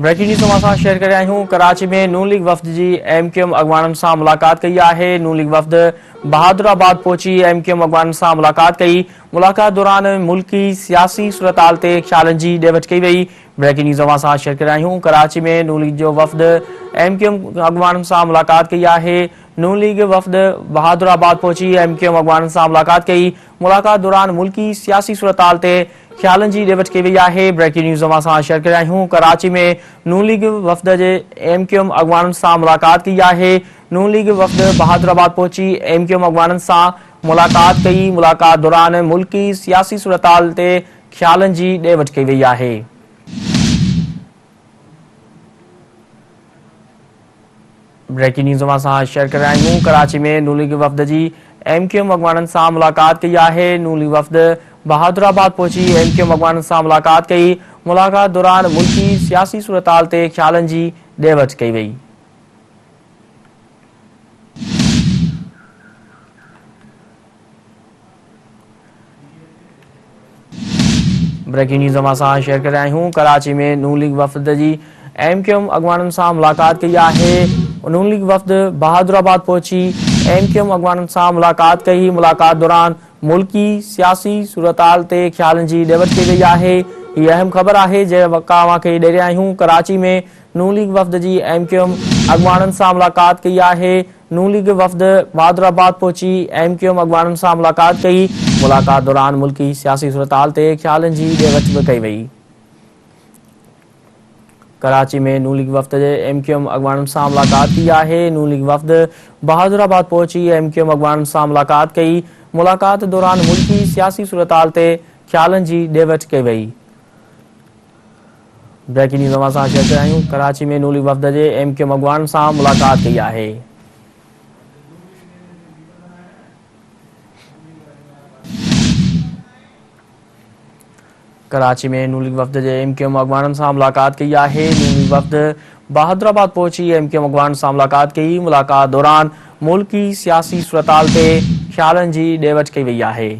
Breaking news तव्हां share करे आहियूं। कराची में नून लीग वफ़द जी MQM अॻवाननि सां मुलाक़ात कई आहे। नून लीग वफ़द बहादुराबाद पहुची MQM अॻवाननि सां मुलाक़ात कई। मुलाक़ात दौरान मुल्की सियासी सूरताल ते ख़्यालनि जी ॾे वठि कई वई। ब्रेकिंग न्यूज़ तव्हां शेयर करे आहियूं। कराची में नून लीग जो वफ़द MQM अॻवाननि सां मुलाक़ात कई आहे। नून लीग वफ़द बहादुराबाद पहुची MQM अॻवाननि सां मुलाक़ात कई। मुलाक़ात दौरान मुल्की सियासी सूरताल ते ख़्यालनि जी ॾे वठि कई वई आहे। ब्रेकिंग न्यूज़ तव्हां शेयर करे आहियूं। कराची में नून लीग वफ़द जे MQM अॻवाननि सां मुलाक़ात कई आहे। नून लीग वफ़द बहादुराबाद पहुची MQM अॻवाननि सां मुलाक़ात कई। मुलाक़ात दौरान मुल्की सियासी सूरताल ते ख़्यालनि जी ॾे वठि कई वई आहे। ब्रेकिंग न्यूज़ तव्हां शेयर करे आहियूं। कराची में नून लीग वफ़द जी MQM अॻवाननि सां मुलाक़ात कई आहे। नून लीग वफ़द बहादुराबाद पहुची MQM अॻवाननि सां मुलाक़ात कई। मुलाक़ात दौरान मुल्की सियासी सूरताल ते ख़्यालनि जी ॾे वठि कई वई। ब्रेकिंग न्यूज़ तव्हां शेयर करे आहियूं। कराची में नून लीग वफ़द जी MQM अॻवाननि सां मुलाक़ात कई आहे। नून लीग वफ़द बहादुराबाद पहुची MQM अॻवाननि सां मुलाक़ात कई। मुलाक़ात दौरान मुल्की सियासी सूरताल ते ख़्यालनि जी ॾे वठि कई वई आहे। हीअ अहम ख़बर आहे जंहिं तव्हांखे ॾे रहिया आहियूं। कराची में नून लीग वफ़द जी MQM अॻवाननि सां मुलाक़ात कई आहे। नून लीग वफ़द बहादुराबाद पहुची MQM अॻवाननि सां मुलाक़ात कई। मुलाक़ात दौरान मुल्की सियासी सूरताल ते ख़्यालनि जी ॾे वठि बि कई वई। कराची में नून लीग वफ़द जे MQM अॻवाननि सां मुलाक़ात कई आहे। नून लीग वफ़द बहादुराबाद पहुची MQM अॻवाननि सां मुलाक़ात कई। मुलाक़ात दौरान मुल्की सियासी सूरताल ते ख़्यालनि जी ॾे वठि कई वई। ब्रेकिंग न्यूज़ तव्हां शेयर करे आहियूं। कराची में नून लीग वफ़द जे MQM अॻवाननि सां मुलाक़ात कई आहे। कराची में नून लीग वफ़द जे MQM अॻवाननि सां मुलाक़ात कई आहे। नून लीग वफ़द बहादुराबाद पहुची MQM अॻवाननि सां मुलाक़ात कई। मुलाक़ात दौरान मुल्की सियासी सूरताल ते ख़्यालनि जी ॾे वठि कई वई आहे।